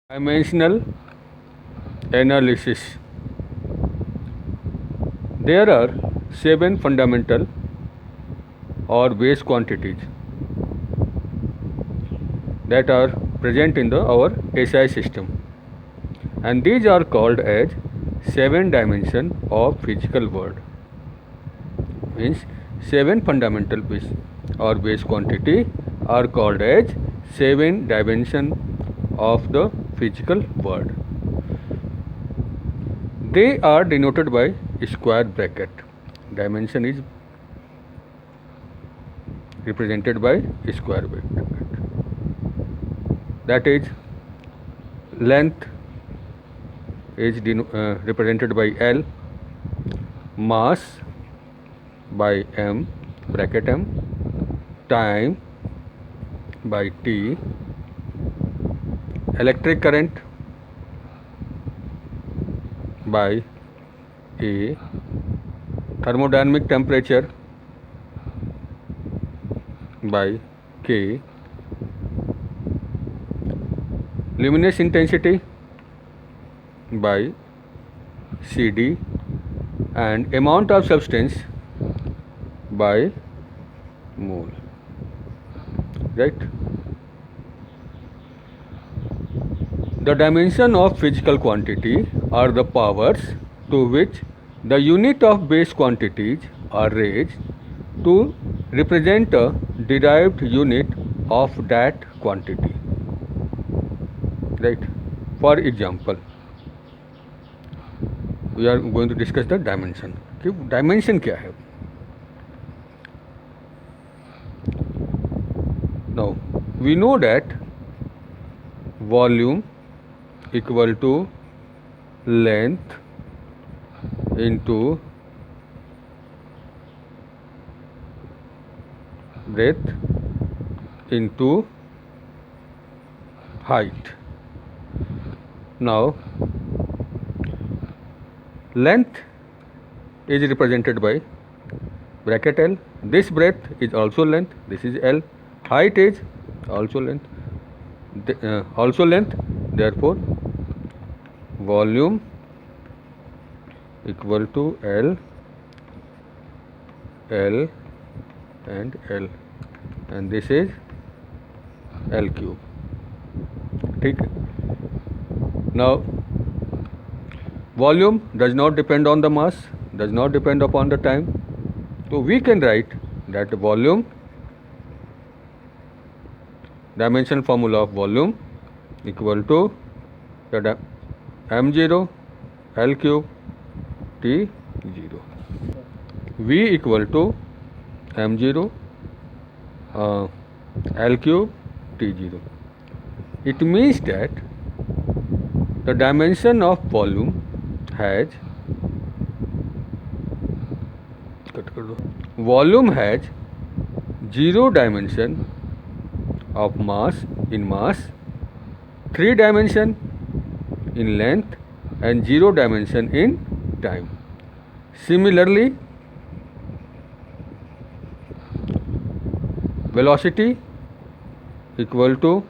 Dimensional analysis. There are seven fundamental or base quantities that are present in our SI system, and these are called as seven dimension of physical world. Means seven fundamental base or base quantity are called as seven dimension of the physical world. They are denoted by square bracket. Dimension is represented by square bracket. That is, length is represented by L, mass by M, bracket M, time by T, electric current by A, thermodynamic temperature by K, luminous intensity by CD, and amount of substance by mole. Right? The dimension of physical quantity are the powers to which the unit of base quantities are raised to represent a derived unit of that quantity. Right? For example, we are going to discuss the dimension. कि dimension क्या है? Now, we know that volume equal to length into breadth into height. Now, length is represented by bracket L. This breadth is also length. This is L. Height is also length. Therefore, volume equal to L, L and L, and this is L cube. ठीक है. Now, volume does not depend on the mass, does not depend upon the time. So we can write that volume, dimension formula of volume equal to m0 L cube T0. V equal to m0 L cube T0. It means that the dimension of volume has zero dimension of mass in mass, 3 dimension in length, and 0 dimension in time. Similarly, velocity equal to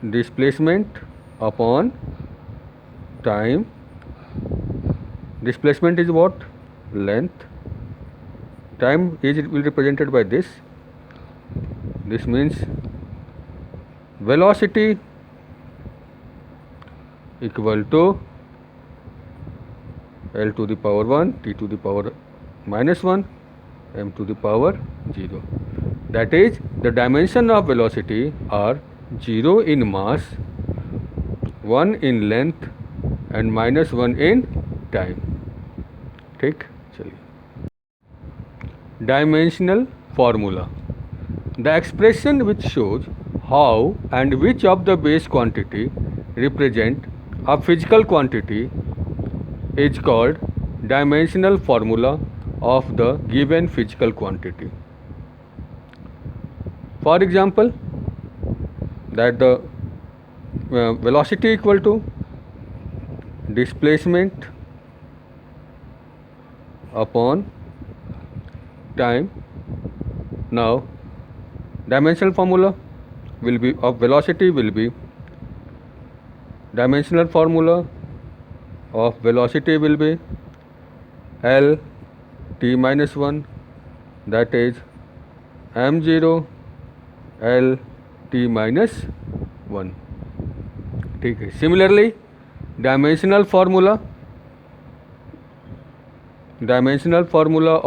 displacement upon time. Displacement is what? Length. Time is will represented by this. This means velocity equal to L to the power 1, T to the power minus 1, M to the power 0. That is, the dimension of velocity are 0 in mass, 1 in length and minus 1 in time. ठीक, चलिए. Dimensional formula. The expression which shows how and which of the base quantity represent a physical quantity is called dimensional formula of the given physical quantity. For example, that the velocity equal to displacement upon time. Now, dimensional formula, will be of velocity will be dimensional formula of velocity will be L t minus 1, that is m0 L t minus 1. ठीक है. Similarly, dimensional formula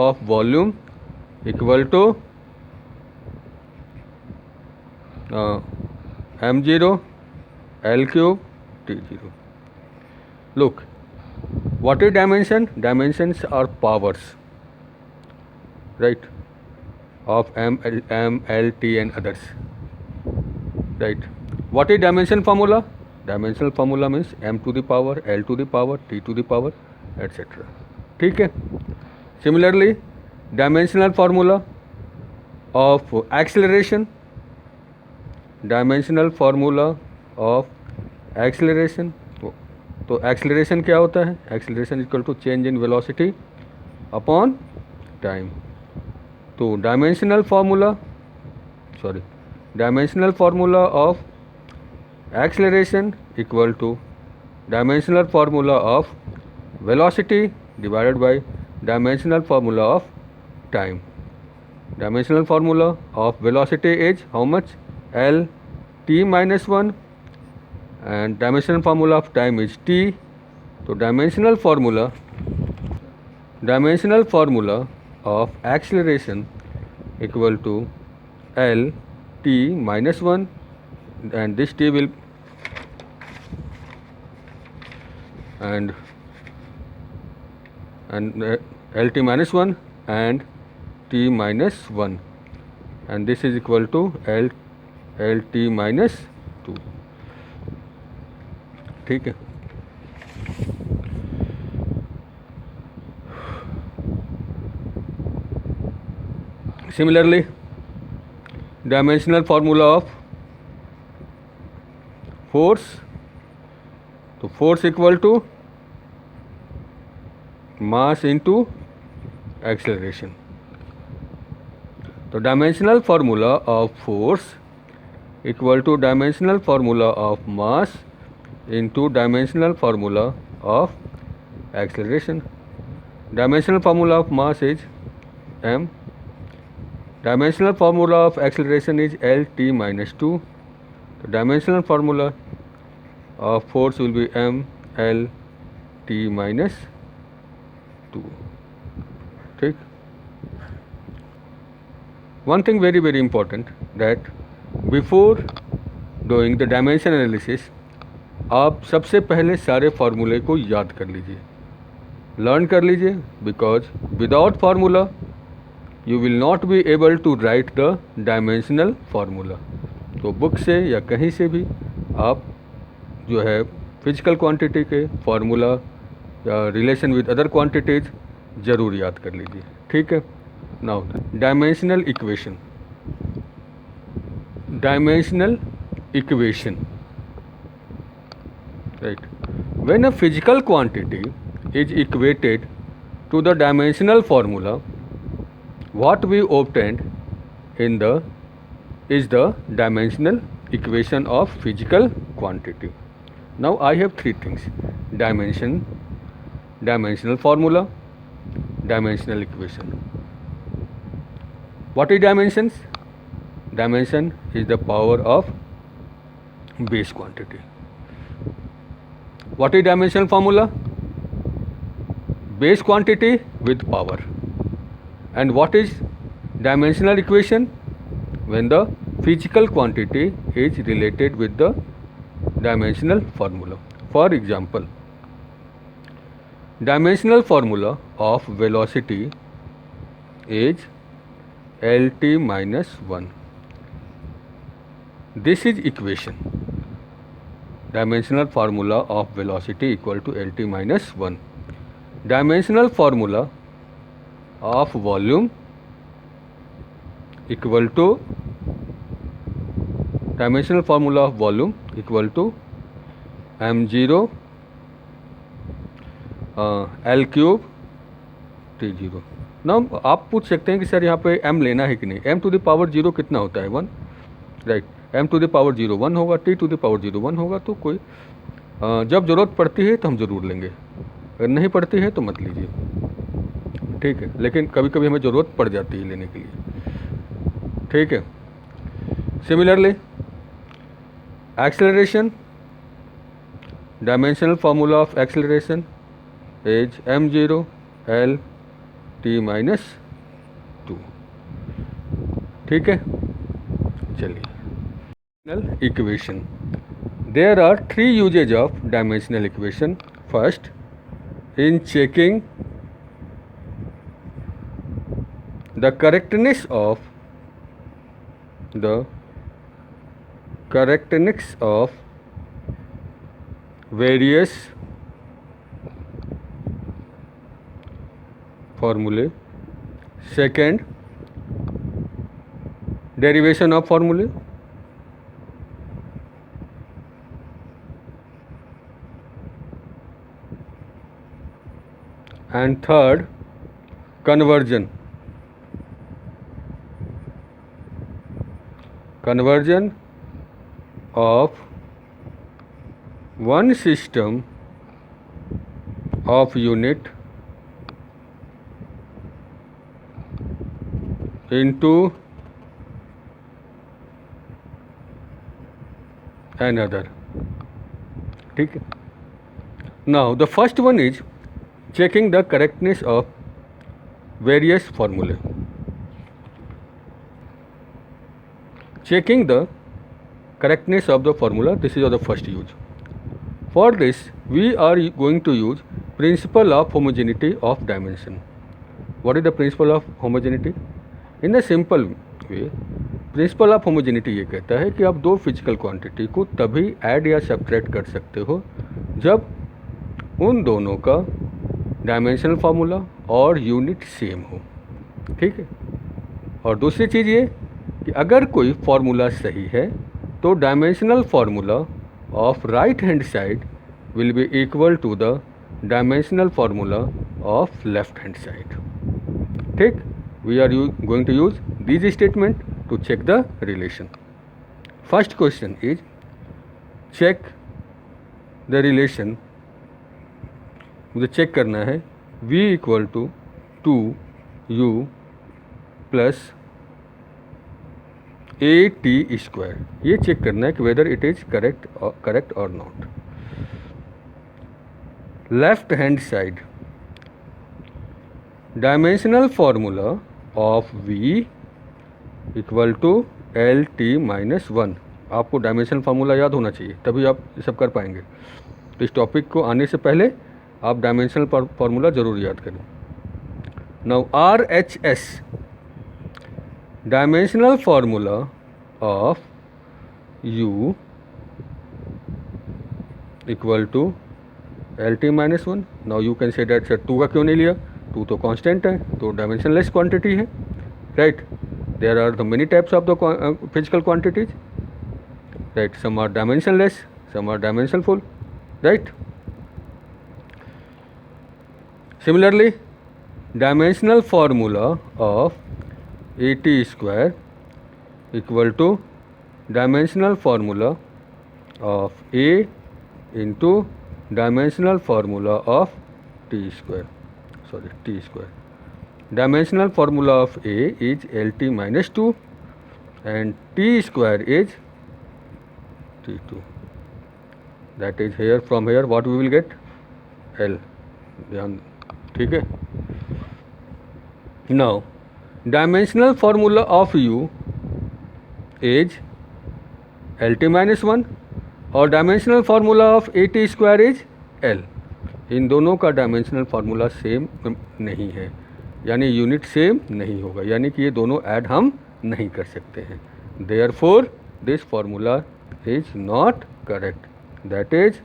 of volume equal to m0 L cube t0. Look, what is dimension? Dimensions are powers, right, of m, l, t and others, right. What is dimension formula? Dimensional formula means m to the power, l to the power, t to the power, etc. ठीक है. Similarly, dimensional formula of acceleration, तो acceleration क्या होता है? Acceleration equal to change in velocity upon time. तो dimensional formula of acceleration equal to dimensional formula of velocity divided by dimensional formula of time. Dimensional formula of velocity is how much? L t minus 1, and dimensional formula of time is t. So dimensional formula of acceleration equal to L t minus 1, and this t will and L t minus 1 and t minus 1, and this is equal to L t minus 2. ठीक है. Similarly, dimensional formula of force, तो force equal to mass into acceleration. तो dimensional formula of force equal to dimensional formula of mass into dimensional formula of acceleration. Dimensional formula of mass is m. Dimensional formula of acceleration is L t minus 2. The dimensional formula of force will be m L t minus 2. ठीक. One thing very important, that before doing the dimension analysis, आप सबसे पहले सारे फार्मूले को याद कर लीजिए, लर्न कर लीजिए, because without formula you will not be able to write the dimensional formula. तो बुक से या कहीं से भी आप जो है फिजिकल क्वांटिटी के फार्मूला या रिलेशन विद अदर क्वांटिटीज ज़रूर याद कर लीजिए. ठीक है. Now dimensional equation, right. When a physical quantity is equated to the dimensional formula, what we obtained is the dimensional equation of physical quantity. Now I have three things: dimensional formula, dimensional equation. What is dimensions? Dimension is the power of base quantity. What is dimensional formula? Base quantity with power. And what is dimensional equation? When the physical quantity is related with the dimensional formula. For example, dimensional formula of velocity is Lt minus 1. This is equation. Dimensional formula of velocity equal to Lt minus 1. Dimensional formula of volume equal to m0 L cube t0. Now आप पूछ सकते हैं कि sir यहाँ पे m लेना है कि नहीं. m to the power 0 कितना होता है? 1, right. m to the power 0 1 होगा, t टू द पावर 0 1 होगा। तो कोई जब ज़रूरत पड़ती है तो हम ज़रूर लेंगे, अगर नहीं पड़ती है तो मत लीजिए, ठीक है। लेकिन कभी कभी हमें ज़रूरत पड़ जाती है लेने के लिए, ठीक है। Similarly acceleration, dimensional formula of acceleration is m0 l t minus 2, ठीक है। चलिए equation, there are 3 uses of dimensional equation. First, in checking the correctness of various formulae. Second, derivation of formulae. And third, conversion of one system of unit into another, ठीक है। Now the first one is checking the correctness of various formulae. Checking the correctness of the formula, this is the first use. For this we are going to use principle of homogeneity of dimension. What is the principle of homogeneity? In a simple way, principal of homogeneity ये कहता है कि आप दो physical quantity को तभी add या subtract कर सकते हो जब उन दोनों का डायमेंशनल फार्मूला और यूनिट सेम हो, ठीक है। और दूसरी चीज़ ये कि अगर कोई फार्मूला सही है तो dimensional formula of right hand side will be equal to the dimensional formula of left hand side, ठीक। We are going to use these statement to check the relation. First question is check the relation. मुझे check करना है v equal to 2u plus at square, ये check करना है कि whether it is correct और not. Left hand side, dimensional formula of v equal to L T minus 1। आपको dimensional formula याद होना चाहिए, तभी आप ये सब कर पाएंगे। तो इस टॉपिक को आने से पहले आप डायमेंशनल फार्मूला ज़रूर याद करें। Now R H S, dimensional formula of u equal to L T minus 1। Now you can say that sir 2 का क्यों नहीं लिया, 2 तो कांस्टेंट है, तो डायमेंशनलेस क्वांटिटी है, right. There are the many types of the physical quantities, right? Some are dimensionless, some are dimensionful, right? Similarly, dimensional formula of at square equal to dimensional formula of a into dimensional formula of t square. Dimensional formula of A is LT minus 2 and T square is T2. That is here, from here what we will get? L. ध्यान, ठीक है। Now dimensional formula of U is LT minus 1 और dimensional formula of AT square is L। इन दोनों का dimensional formula same नहीं है, यानी unit same नहीं होगा, यानी कि ये दोनों ऐड हम नहीं कर सकते हैं। Therefore this formula is not correct, that is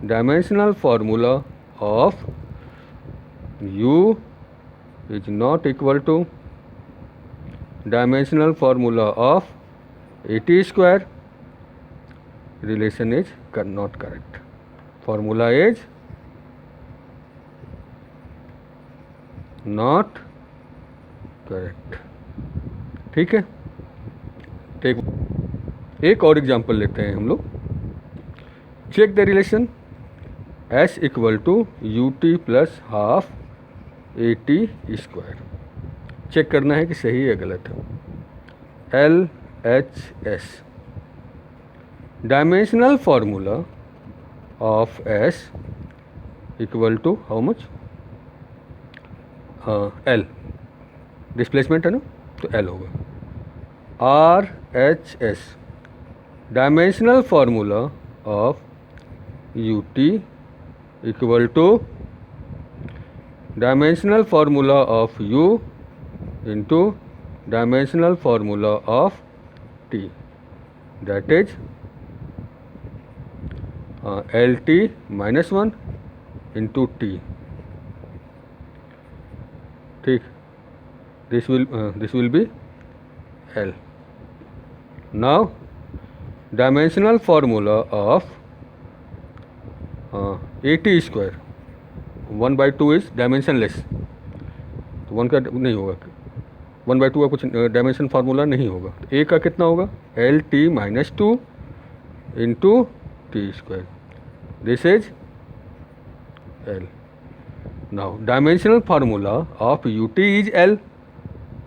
dimensional formula of you is not equal to dimensional formula of eighty square. Relation is not correct, formula is not correct, ठीक है। टेक एक और example लेते हैं हम लोग। Check the relation s equal to u t plus half a t square. Check करना है कि सही है गलत है। L H S dimensional formula of s equal to how much, L displacement है ना, तो एल होगा। R H S dimensional formula of u t equal to dimensional formula of u into dimensional formula of t, that is L T minus one into T. ठीक, this will be L. Now dimensional formula of AT square, 1/2 is dimensionless, तो 1 का नहीं होगा, 1/2 का कुछ dimension formula नहीं होगा। तो A का कितना होगा, L T minus two into T square, this is L. Now dimensional formula of ut is L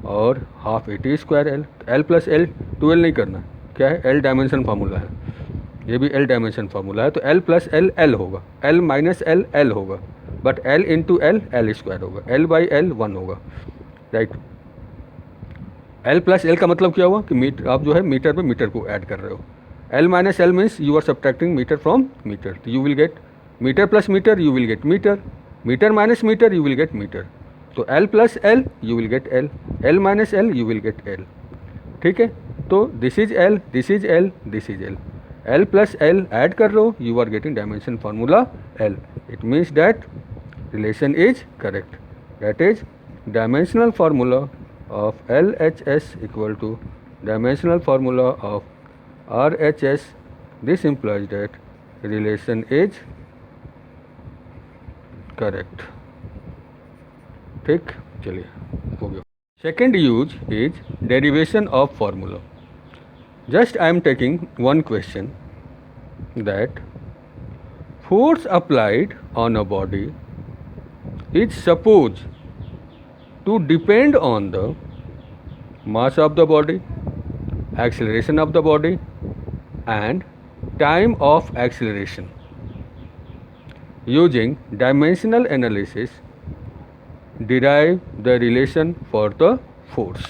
और half a t square L. L plus L 12 नहीं करना, क्या है, एल डायमेंशन फार्मूला है, ये भी एल डायमेंशन फार्मूला है, तो एल प्लस एल एल होगा, एल माइनस एल एल होगा, but L into L L square होगा, एल बाई एल 1 होगा, राइट। एल प्लस एल का मतलब क्या हुआ कि मीटर, आप जो है मीटर में मीटर को ऐड कर रहे हो। L minus L means you are subtracting metre from metre, तो you will get metre plus metre, you will get metre, metre minus metre, you will get metre. तो L plus L you will get L, L minus L you will get L। ठीक है, तो this is L, this is L, this is L, L plus L add कर रहे हो, you are getting dimension formula L। It means that relation is correct, that is dimensional formula of LHS equal to dimensional formula of RHS। This implies that relation is correct. ठीक, चलिए हो गया। Second use is derivation of formula. Just I am taking one question that force applied on a body is suppose to depend on the mass of the body, acceleration of the body and time of acceleration. Using dimensional analysis, derive the relation for the force.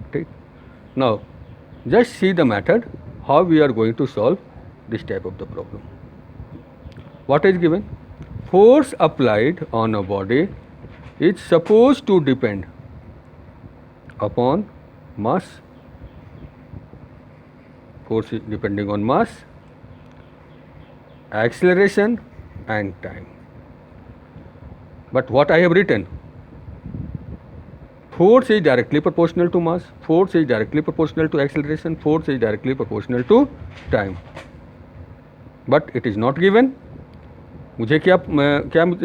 Okay. Now, just see the method how we are going to solve this type of the problem. What is given? Force applied on a body is supposed to depend upon mass. Force is depending on mass, acceleration and time. But what I have written, force is directly proportional to mass, force is directly proportional to acceleration, force is directly proportional to time, but it is not given. मुझे क्या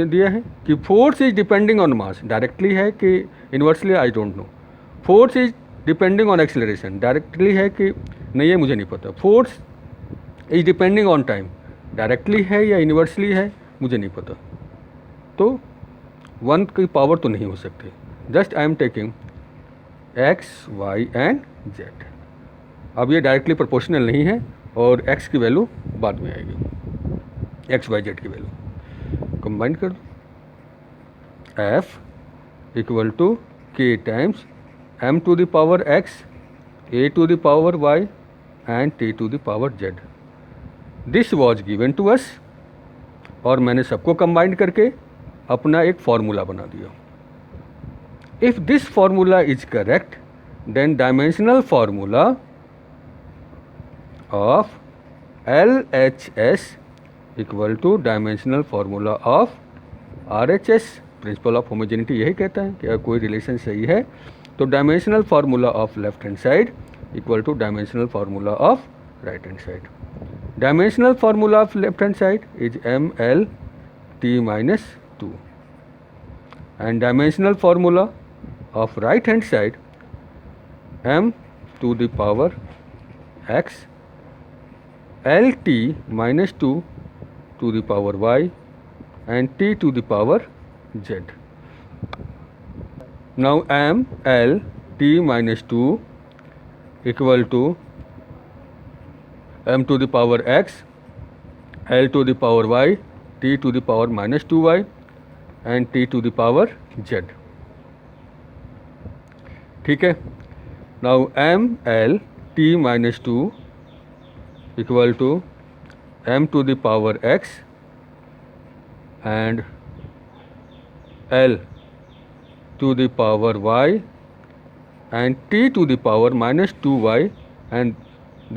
दिया है कि force is depending on mass, directly है कि inversely, I don't know. Force is depending on acceleration, directly है कि नहीं, ये मुझे नहीं पता। Force is depending on time, directly है या इन्वर्सली है, मुझे नहीं पता। तो 1 की पावर तो नहीं हो सकती। Just I am taking x, y and z। अब ये डायरेक्टली प्रोपोर्शनल नहीं है और x की वैल्यू बाद में आएगी, x, y, z की वैल्यू कंबाइन कर दो। f equal to k times m to the power x, a to the power y and t to the power z। This was given to us, और मैंने सबको combine करके अपना एक formula बना दिया। If this formula is correct, then dimensional formula of LHS equal to dimensional formula of RHS। Principle of homogeneity यही कहता है कि अगर कोई रिलेशन सही है तो dimensional formula of left hand side equal to dimensional formula of right hand side. Dimensional formula of left hand side is MLT minus 2 and dimensional formula of right hand side M to the power x lt minus 2 to the power y and t to the power z. Now m l t minus 2 equal to m to the power x l to the power y t to the power minus 2y and t to the power z. ठीक है. Now m l t minus 2 equal to m to the power x and l to the power y and t to the power minus 2y and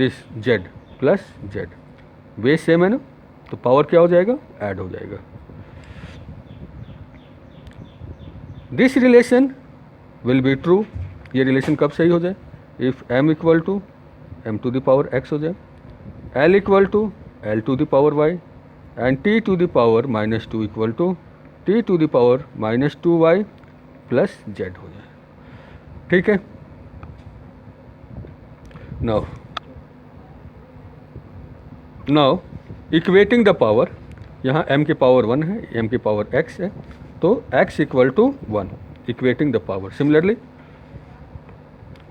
this z plus z. Base same है ना, तो power क्या हो जाएगा, add हो जाएगा. This relation will be true. ये relation कब सही हो जाए, इफ m equal to m to the power x हो जाए, l equal to l to the power y and t to the power minus 2 equal to t to the power minus 2y plus z हो जाए. ठीक है. Now equating the power, यहाँ m की power 1 है, m की power x है, तो x equal to 1. Equating the power. Similarly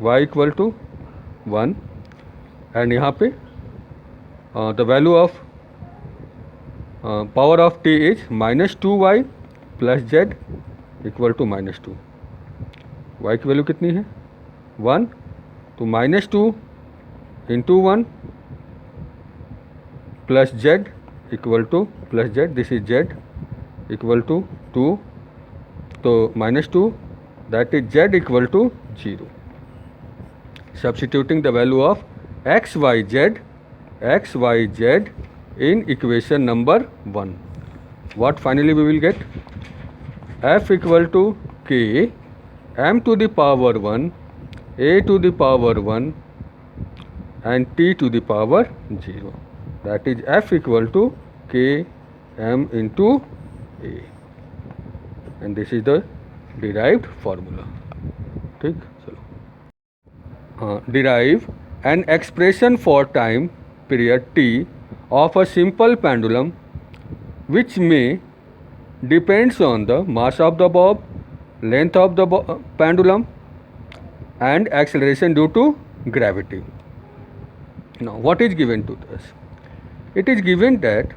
y equal to 1 and यहाँ पे the value of power of t is minus 2y plus z equal to minus 2. y की value कितनी है, 1, तो minus 2 into 1 plus z equal to plus z, this is z equal to 2, तो minus 2, that is z equal to 0. Substituting the value of x, y, z in equation number 1. What finally we will get? F equal to k m to the power 1, a to the power 1 and t to the power 0. That is f equal to k m into a. And this is the derived formula. ठीक, चलो. Derive an expression for time period t of a simple pendulum which may depends on the mass of the bob, length of the pendulum and acceleration due to gravity. Now what is given to us? It is given that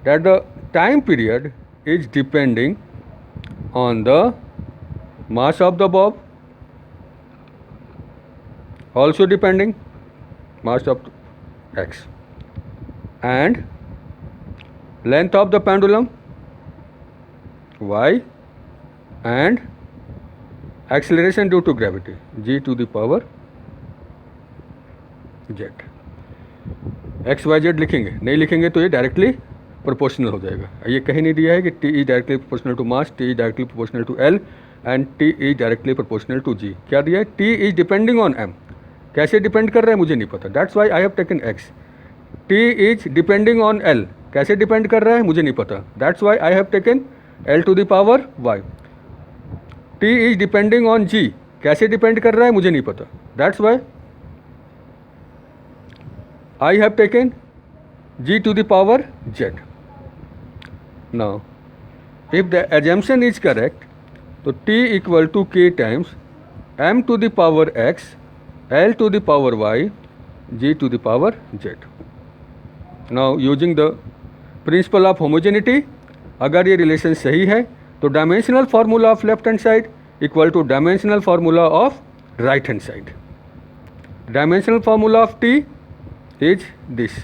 the time period is depending on the mass of the bob, also depending mass of x, and length of the pendulum y and acceleration due to gravity g to the power z. X y z लिखेंगे, नहीं लिखेंगे तो ये directly proportional हो जाएगा. ये कहीं नहीं दिया है कि T is directly proportional to mass, T is directly proportional to L and T is directly proportional to G. क्या दिया है, T is depending on M. कैसे डिपेंड कर रहा है मुझे नहीं पता, that's why I have taken X. T is depending on L, कैसे डिपेंड कर रहा है मुझे नहीं पता, that's why I have taken L to the power Y. T is depending on जी, कैसे डिपेंड कर रहा है मुझे नहीं पता, that's Y I have taken g to the power z. Now, if the assumption is correct, so t equal to k times m to the power x, l to the power y, g to the power z. Now, using the principle of homogeneity, अगर ये relation सही है तो dimensional formula of left hand side equal to dimensional formula of right hand side. Dimensional formula of t is this.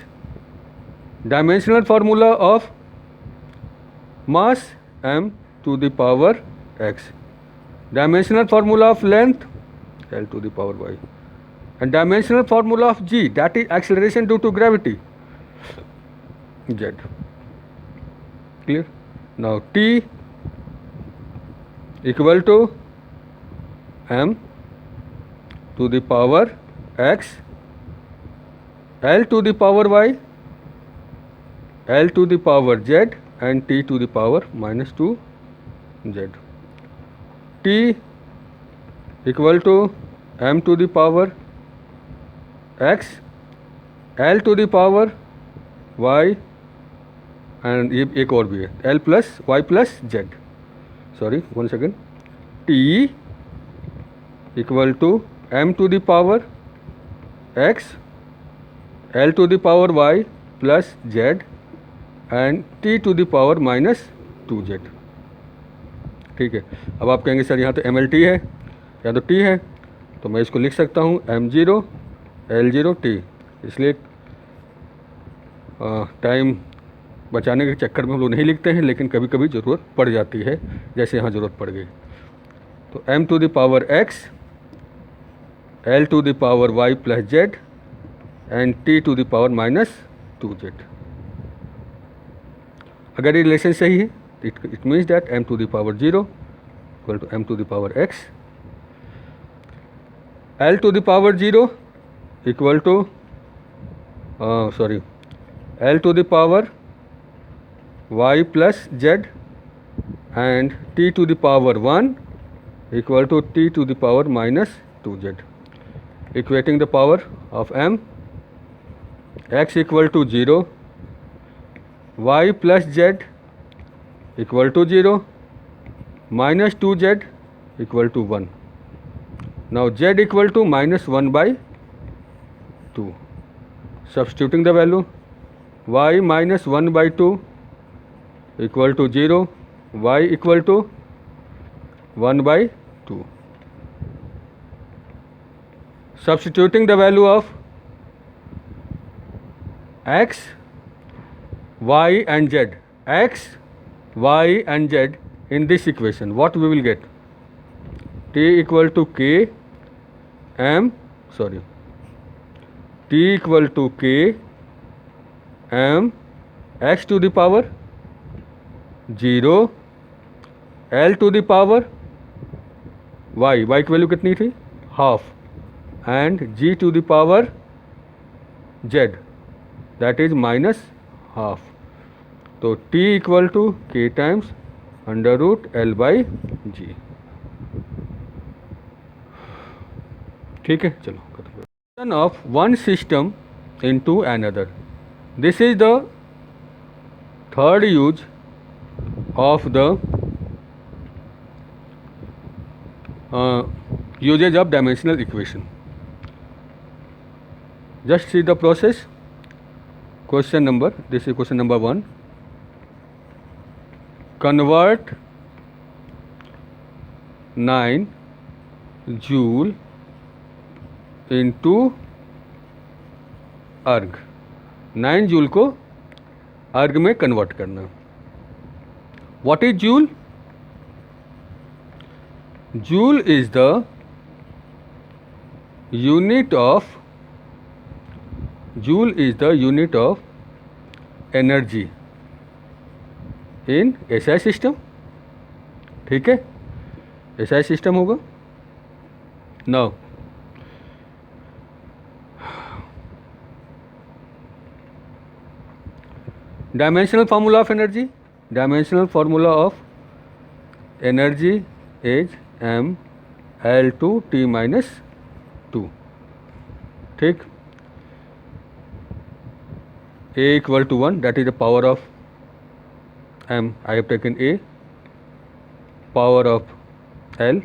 Dimensional formula of mass m to the power x. Dimensional formula of length l to the power y. And dimensional formula of g, that is acceleration due to gravity z. Clear? Now t equal to m to the power x, L to the power y, L to the power z and t to the power minus 2 z. T equal to m to the power x l to the power y and ये एक और भी है l plus y plus z, sorry 1 second, t equal to m to the power x l to the power y plus z and t to the power minus 2z। ठीक है, अब आप कहेंगे सर यहाँ तो mlt है या तो t है, तो मैं इसको लिख सकता हूँ m0 l0 t, इसलिए टाइम बचाने के चक्कर में हम लोग नहीं लिखते हैं, लेकिन कभी कभी ज़रूरत पड़ जाती है, जैसे यहाँ ज़रूरत पड़ गई। तो m to the power x l to the power y plus z and t to the power minus 2z। अगर ये रिलेशन सही है it means that m to the power 0 equal to m to the power x, l to the power 0 equal to l to the power y plus z and t to the power 1 equal to t to the power minus 2z, equating the power of m, x equal to 0, y plus z equal to 0, minus 2z equal to 1. Now z equal to minus 1 by 2. Substituting the value, y minus 1 by 2 equal to 0, y equal to 1 by 2. Substituting the value of x, y and z, x, y and z in this equation, what we will get? T equal to k m, T equal to k m x to the power 0 l to the power y की value कितनी थी half and g to the power z that is minus half, तो t equal to k times under root l by G. ठीक है, चलो of one system into another, this is the third use of the usage of dimensional equation. Just see the process. Question number, this is question number 1. Convert 9 joule into अर्ग, 9 joule को अर्ग में convert करना। What is joule? Joule is the unit of energy in SI system. ठीक है, SI system होगा। Now dimensional formula of energy. Dimensional formula of energy is m l2 t minus 2. ठीक, a equal to 1, that is the power of m, I have taken a, power of l,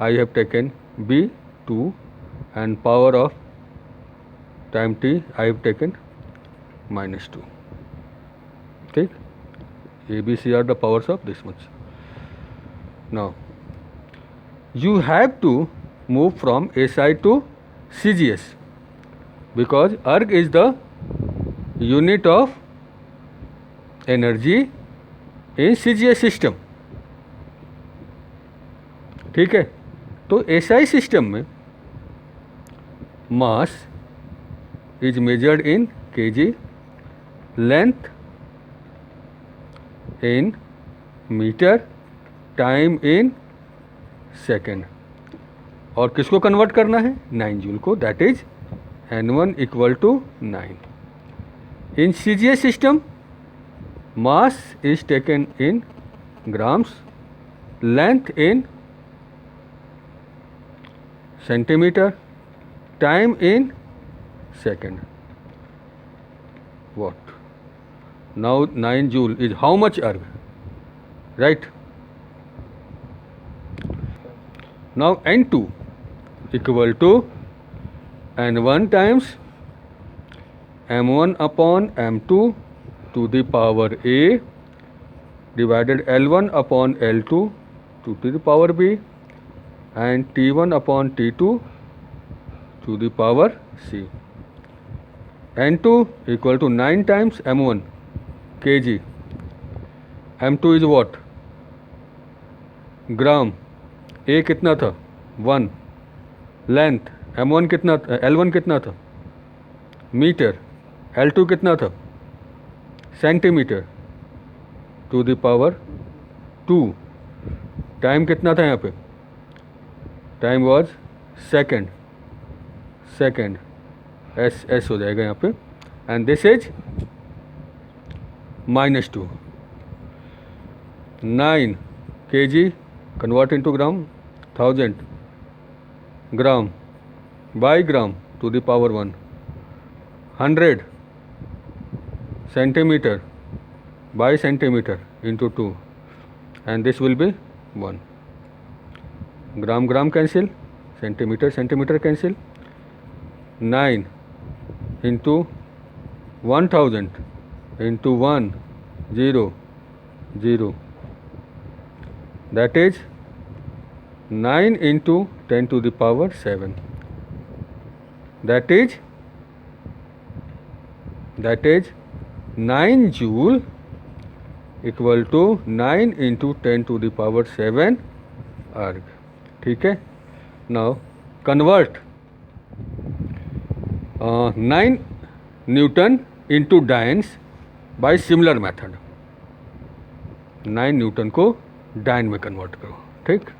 I have taken b 2, and power of time t I have taken minus 2. ठीक, ABC are the powers of this much. Now you have to move from SI to CGS because erg is the unit of energy in CGS system. ठीक है, तो SI system में mass is measured in kg, length in metre, time in second, और किसको convert करना है 9 joule को, that is n1 equal to 9. In CGS system mass is taken in grams, length in centimetre, time in second. What? Now 9 joule is how much erg? Right? Now N2 equal to N1 times M1 upon M2 to the power A divided L1 upon L2 to the power B and T1 upon T2 to the power C. N2 equal to 9 times M1 kg. M2 is what? Gram. A कितना था? 1. Length M1 कितना था? L1 कितना था? Metre. L2 कितना था? Centimetre to the power 2. Time कितना था यहाँ पे? Time was second. एस हो जाएगा यहाँ पे. And this is -2. 9 kg convert into gram, 1000 gram by gram to the power 1. 100 centimeter by centimeter into 2 and this will be 1. gram cancel, centimeter cancel. 9 into 1000 into 1 0 0, that is 9 into 10 to the power 7, that is 9 joule equal to 9 into 10 to the power 7 erg. ठीक है. Now convert 9 Newton into dynes by similar method. 9 Newton को डायन में convert करो. ठीक.